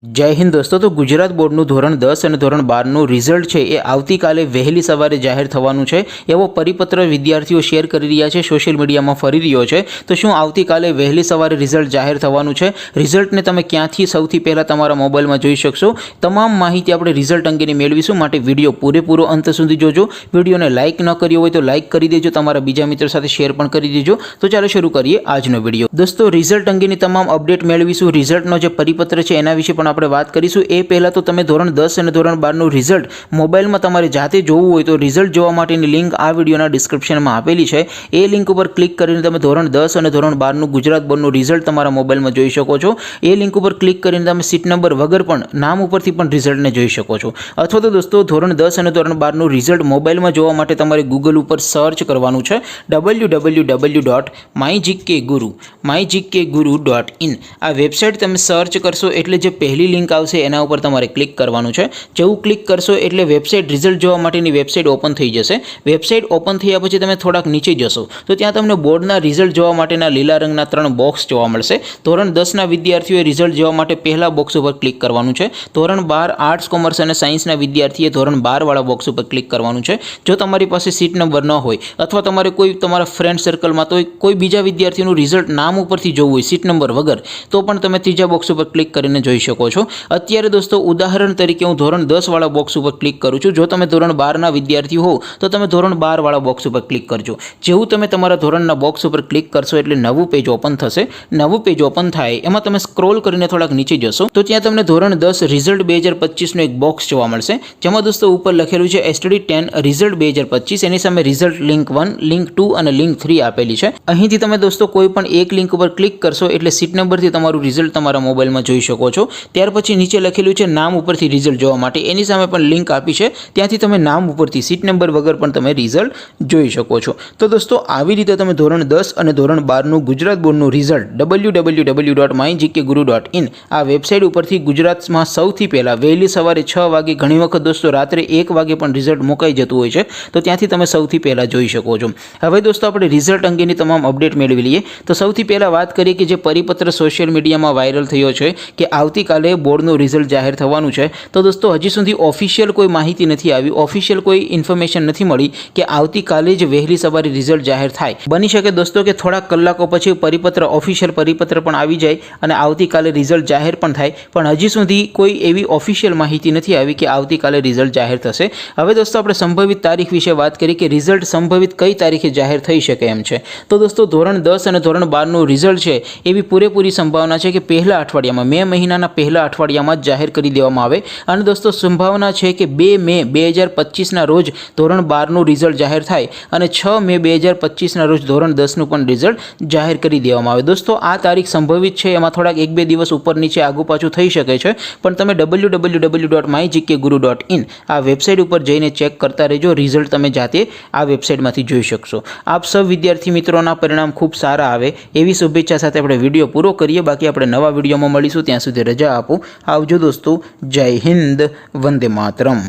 जय हिंद दोस्तों। तो गुजरात बोर्डનું ધોરણ 10 અને ધોરણ 12નું રિઝલ્ટ છે એ આવતીકાલે વહેલી સવારે જાહેર થવાનું છે એવો પરિપત્ર વિદ્યાર્થીઓ શેર કરી રહ્યા છે, સોશિયલ મીડિયામાં ફરી રહ્યો છે। તો શું આવતીકાલે વહેલી સવારે રિઝલ્ટ જાહેર થવાનું છે? રિઝલ્ટને તમે ક્યાંથી સૌથી પહેલાં તમારા મોબાઈલમાં જોઈ શકશો? તમામ માહિતી આપણે રિઝલ્ટ અંગેની મેળવીશું, માટે વિડીયો પૂરેપૂરો અંત સુધી જોજો। વિડીયોને લાઇક ન કર્યો હોય તો લાઇક કરી દેજો, તમારા બીજા મિત્રો સાથે શેર પણ કરી દેજો। તો ચાલો શરૂ કરીએ આજનો વિડીયો। દોસ્તો, રિઝલ્ટ અંગેની તમામ અપડેટ મેળવીશું। રિઝલ્ટનો જે પરિપત્ર છે એના વિશે પણ આપણે વાત કરીશું। એ પહેલાં તો તમે ધોરણ 10 અને ધોરણ 12નું રિઝલ્ટ મોબાઈલમાં તમારે જાતે જોવું હોય તો રિઝલ્ટ જોવા માટેની લિંક આ વિડીયોના ડિસ્ક્રિપ્શનમાં આપેલી છે। એ લિંક ઉપર ક્લિક કરીને તમે ધોરણ 10 અને ધોરણ 12નું ગુજરાત બોર્ડનું રિઝલ્ટ તમારા મોબાઈલમાં જોઈ શકો છો। એ લિંક ઉપર ક્લિક કરીને તમે સીટ નંબર વગર પણ નામ ઉપરથી પણ રિઝલ્ટને જોઈ શકો છો। અથવા તો દોસ્તો, ધોરણ 10 અને ધોરણ 12નું રિઝલ્ટ મોબાઈલમાં જોવા માટે તમારે ગૂગલ ઉપર સર્ચ કરવાનું છે www.mygkguru.in। આ વેબસાઇટ તમે સર્ચ કરશો એટલે જે પહેલી લિંક આવશે એના ઉપર તમારે ક્લિક કરવાનું છે। જેવું ક્લિક કરશો એટલે વેબસાઇટ રિઝલ્ટ જોવા માટેની વેબસાઇટ ઓપન થઈ જશે। વેબસાઇટ ઓપન થયા પછી તમે થોડાક નીચે જશો તો ત્યાં તમને બોર્ડના રિઝલ્ટ જોવા માટેના લીલા રંગના 3 બોક્સ જોવા મળશે। ધોરણ 10ના વિદ્યાર્થીઓએ રિઝલ્ટ જોવા માટે પહેલા બોક્સ ઉપર ક્લિક કરવાનું છે। ધોરણ 12 આર્ટ્સ, કોમર્સ અને સાયન્સના વિદ્યાર્થીએ ધોરણ 12 વાળા બોક્સ ઉપર ક્લિક કરવાનું છે। જો તમારી પાસે સીટ નંબર ન હોય અથવા તમારે કોઈ તમારા ફ્રેન્ડ સર્કલમાં તો કોઈ બીજા વિદ્યાર્થીનું રિઝલ્ટ નામ ઉપરથી જોવું હોય સીટ નંબર વગર, તો પણ તમે ત્રીજા બોક્સ ઉપર ક્લિક કરીને જોઈ શકો છો। અત્યારે દોસ્તો, ઉદાહરણ તરીકે હું ધોરણ 10 વાળા બોક્સ ઉપર ક્લિક કરું છું। જો તમે ધોરણ 12ના વિદ્યાર્થી હો તો તમે ધોરણ 12 વાળા બોક્સ ઉપર ક્લિક કરજો। જેવું તમે તમારા ધોરણના બોક્સ ઉપર ક્લિક કરશો એટલે નવું પેજ ઓપન થશે। નવું પેજ ઓપન થાય એમાં તમે સ્ક્રોલ કરીને થોડાક નીચે જશો તો ત્યાં તમને ધોરણ 10 રિઝલ્ટ 2025નું એક બોક્સ જોવા મળશે, જેમાં દોસ્તો ઉપર લખેલું છે STD 10 રિઝલ્ટ 2025। એની સામે રિઝલ્ટ લિંક 1, લિંક 2 અને લિંક 3 આપેલી છે। અહીંથી તમે દોસ્તો કોઈ પણ એક લિંક ઉપર ક્લિક કરશો એટલે સીટ નંબરથી તમારું રિઝલ્ટ તમારા મોબાઈલમાં જોઈ શકો છો। ત્યાર પછી નીચે લખેલું છે નામ ઉપરથી રિઝલ્ટ જોવા માટે, એની સામે પણ લિંક આપી છે, ત્યાંથી તમે નામ ઉપરથી સીટ નંબર વગર પણ તમે રિઝલ્ટ જોઈ શકો છો। તો દોસ્તો, આવી રીતે તમે ધોરણ 10 અને ધોરણ 12નું ગુજરાત બોર્ડનું રિઝલ્ટ www.mygkguru.in આ વેબસાઇટ ઉપરથી ગુજરાતમાં સૌથી પહેલાં વહેલી સવારે 6 વાગે, ઘણી વખત દોસ્તો રાત્રે 1 વાગે પણ રિઝલ્ટ મુકાઈ જતું હોય છે, તો ત્યાંથી તમે સૌથી પહેલાં જોઈ શકો છો। હવે દોસ્તો, આપણે રિઝલ્ટ અંગેની તમામ અપડેટ મેળવી લઈએ। તો સૌથી પહેલાં વાત કરીએ કે જે પરિપત્ર સોશિયલ મીડિયામાં વાયરલ થયો છે કે આવતીકાલે બોર્ડનું રિઝલ્ટ જાહેર થવાનું છે। તો દોસ્તો, હજી સુધી ઓફિશિયલ કોઈ માહિતી નથી આવી, ઓફિશિયલ કોઈ ઇન્ફોર્મેશન નથી મળી કે આવતીકાલે જ વહેલી સવારે રિઝલ્ટ જાહેર થાય। બની શકે દોસ્તો કે થોડાક કલાકો પછી પરિપત્ર, ઓફિશિયલ પરિપત્ર પણ આવી જાય અને આવતીકાલે રિઝલ્ટ જાહેર પણ થાય, પણ હજી સુધી કોઈ એવી ઓફિશિયલ માહિતી નથી આવી કે આવતીકાલે રિઝલ્ટ જાહેર થશે। હવે દોસ્તો, આપણે સંભવિત તારીખ વિશે વાત કરી કે રિઝલ્ટ સંભવિત કઈ તારીખે જાહેર થઈ શકે એમ છે। તો દોસ્તો, ધોરણ 10 અને ધોરણ 12નું રિઝલ્ટ છે એવી પૂરેપૂરી સંભાવના છે કે પહેલા અઠવાડિયામાં, મે મહિનાના પહેલા અઠવાડિયામાં જ જાહેર કરી દેવામાં આવે। અને દોસ્તો, સંભાવના છે કે 2 મે 2025ના રોજ ધોરણ 12નું રિઝલ્ટ જાહેર થાય અને 6 મે 2025ના રોજ ધોરણ 10નું પણ રિઝલ્ટ જાહેર કરી દેવામાં આવે। દોસ્તો, આ તારીખ સંભવિત છે, એમાં થોડાક 1-2 દિવસ ઉપર નીચે આગુ પાછું થઈ શકે છે, પણ તમે www.mygkguru.in આ વેબસાઇટ ઉપર જઈને ચેક કરતા રહેજો। રિઝલ્ટ તમે જાતે આ વેબસાઇટમાંથી જોઈ શકશો। આપ સૌ વિદ્યાર્થી મિત્રોના પરિણામ ખૂબ સારા આવે એવી શુભેચ્છા સાથે આપણે વિડીયો પૂરો કરીએ। બાકી આપણે નવા વિડીયોમાં મળીશું, ત્યાં સુધી રજા આપો। આવજો દોસ્તો, જય હિન્દ, વંદે માતરમ।